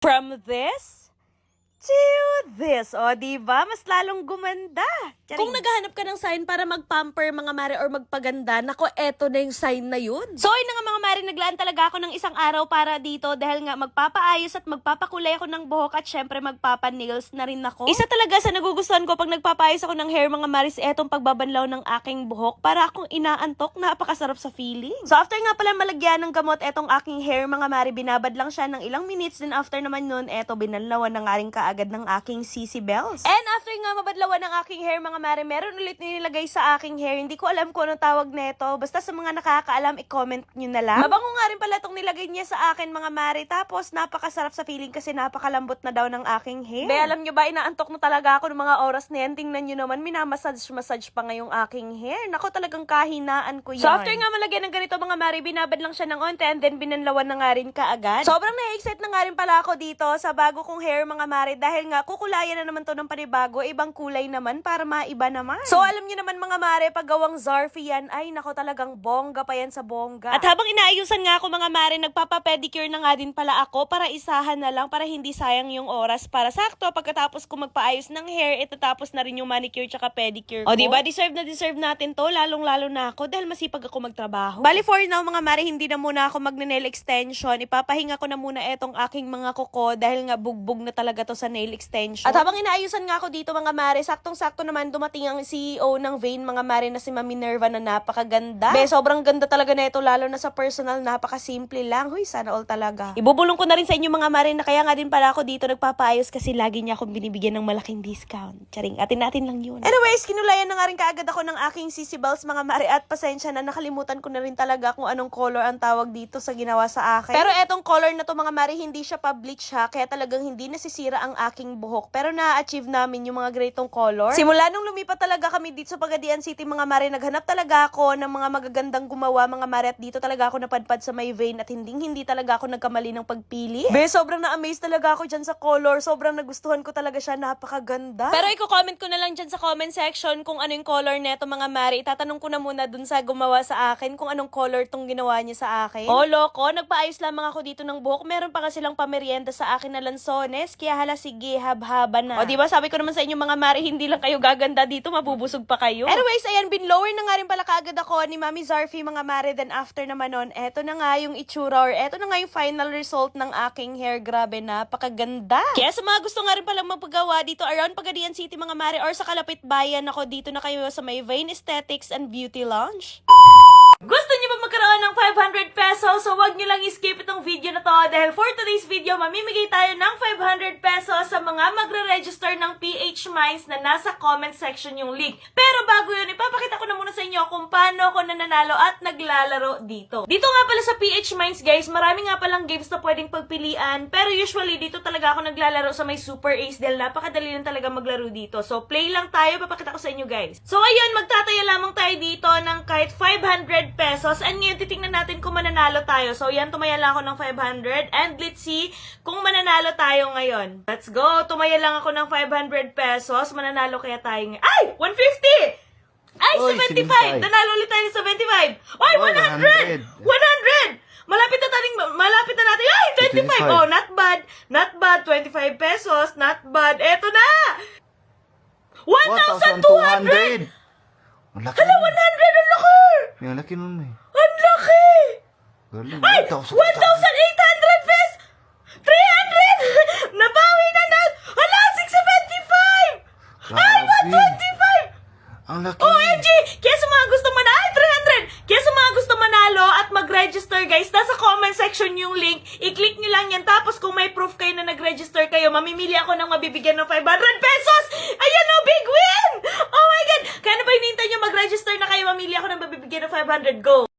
From this to this. O, diba? Mas lalong gumanda. Charing. Kung naghahanap ka ng sign para mag-pamper mga mare or magpaganda, nako, eto na yung sign na yun. So, yun na nga mga mare, naglaan talaga ako ng isang araw para dito dahil nga magpapaayos at magpapakulay ako ng buhok at syempre magpapa-nails na rin ako. Isa talaga sa nagugustuhan ko pag nagpapaayos ako ng hair mga maris, etong pagbabanlaw ng aking buhok para akong inaantok, napakasarap sa feeling. So, after nga pala malagyan ng gamot etong aking hair mga mare, binabad lang siya ng ilang minutes, then after naman nun, eto binanlawan na nga rin kaagad ng aking CC bells. And after nga mabadlawan ng aking hair mga mare, meron ulit nilagay sa aking hair. Hindi ko alam kung anong tawag neto. Basta sa mga nakakaalam, i-comment nyo na lang. Mabango nga rin pala itong nilagay niya sa akin mga mare. Tapos napakasarap sa feeling kasi napakalambot na daw ng aking hair. Be, alam nyo ba, inaantok na talaga ako ng mga oras na yan. Tingnan nyo naman, minamassage pa ngayong aking hair. Nako, talagang kahinaan ko yan. So after nga malagyan ng ganito mga mare, binabad lang siya ng onte and then binanlawan na nga rin kaagad. Sobrang na-excite na nga rin pala ako dito sa bago kong hair mga mare dahil nga kukulayan na naman to ng panibago, ibang kulay naman para maiba naman. So alam niyo naman mga mare, pag gawang Zarfy yan, ay nako, talagang bongga pa yan sa bongga. At habang inaayusan nga ako mga mare, nagpapa-pedicure na nga din pala ako para isahan na lang, para hindi sayang yung oras, para sakto pagkatapos ko magpaayos ng hair, itatapos na rin yung manicure tsaka pedicure ko. O diba, deserve natin to, lalong-lalo na ako dahil masipag ako magtrabaho. Bali for now mga mare, hindi na muna ako mag-nail extension, ipapahinga ko na muna etong aking mga kuko dahil nga bugbog na talaga to sa nail extension. At habang inaayusan nga ako dito mga mare, saktong-sakto naman dumating ang CEO ng Vain mga mare na si Mami Nerva na napakaganda. Be, sobrang ganda talaga na ito, lalo na sa personal, napakasimple lang. Huy, sana all talaga. Ibubulong ko na rin sa inyo mga mare na kaya nga din pala ako dito nagpapaayos kasi lagi niya akong binibigyan ng malaking discount. Charing, atin lang yun. Anyways, kinulayan na nga rin kaagad ako ng aking CC bells mga mare at pasensya na, nakalimutan ko na rin talaga kung anong color ang tawag dito sa ginawa sa akin. Pero etong color na to mga mare, hindi siya pa-bleach ha, kaya talagang hindi nasisira ang aking buhok. Pero na-achieve namin yung mga gretong color. Simula nung lumipat talaga kami dito sa Pagadian City mga mare, naghanap talaga ako ng mga magagandang gumawa mga mare at dito talaga ako napadpad sa may Vain at hindi talaga ako nagkamali ng pagpili. Be, sobrang na-amaze talaga ako dyan sa color. Sobrang nagustuhan ko talaga siya, napakaganda. Pero i-comment ko na lang dyan sa comment section kung ano yung color neto mga mare. Itatanong ko na muna dun sa gumawa sa akin kung anong color tong ginawa niya sa akin. Oh, loko, nagpaayos lamang ako dito ng buhok. Meron pa nga silang pamerienda sa akin na lansones, kaya hala sige, haba na. O diba, sabi ko naman sa inyo mga mare, hindi lang kayo gaganda dito, mabubusog pa kayo. Anyways, ayan, binlower na nga rin pala kaagad ako ni Mami Zarfy mga mare. Then after naman nun, eto na nga yung itsura or eto na nga yung final result ng aking hair. Grabe, napakaganda. Kaya sa mga gusto nga rin palang magpagawa dito around Pagadian City mga mare or sa kalapit bayan ako, dito na kayo sa may Vain Aesthetics and Beauty Lounge. Gusto niyo ba magkaroon ng 500 pesos? So wag niyo lang i-skip itong video na to dahil for today's video, mamimigay tayo ng 500 pesos sa mga magre-register ng PH Minds na nasa comment section yung link. Pero bago yun, ipapakita ko na muna sa inyo kung paano ako nananalo at naglalaro dito. Dito nga pala sa PH Minds guys, marami nga palang games na pwedeng pagpilian, pero usually dito talaga ako naglalaro sa may Super Ace dahil napakadali lang talaga maglaro dito. So play lang tayo, papakita ko sa inyo guys. So ayun, magtataya lamang tayo dito ng kahit 500 pesos. And ngayon, titingnan natin kung mananalo tayo. So, yan, tumaya lang ako ng 500. And let's see kung mananalo tayo ngayon. Let's go! Tumaya lang ako ng 500 pesos. Mananalo kaya tayo ngayon. Ay! 150! Ay, Oy, 75! Nanalo ulit tayo ng 75! Ay, 100! 100! Malapit na natin. Ay, 25! Oh, not bad. Not bad. 25 pesos. Not bad. Eto na! 1,200! Ang laki Hala, 100! nun. Ang laki! Ang laki nun eh. Ang laki! Galing. Ay! 1,800 pesos! 300! Nabawi na na! Hala! 675! Ay! 125! Ang laki. OMG! Kaya sa mga gusto manalo, ay! 300! Kaya sa mga gusto manalo at mag-register guys, nasa comment section yung link. I-click nyo lang yan. Tapos kung may proof kayo na nag-register kayo, mamimili ako ng mabibigyan ng 500 pesos! Ayan o! Big win! Oh my God! Kaya na ba hinihintay nyo mag-register na kayo, mamili ako ng mabibigyan ng 500? Go!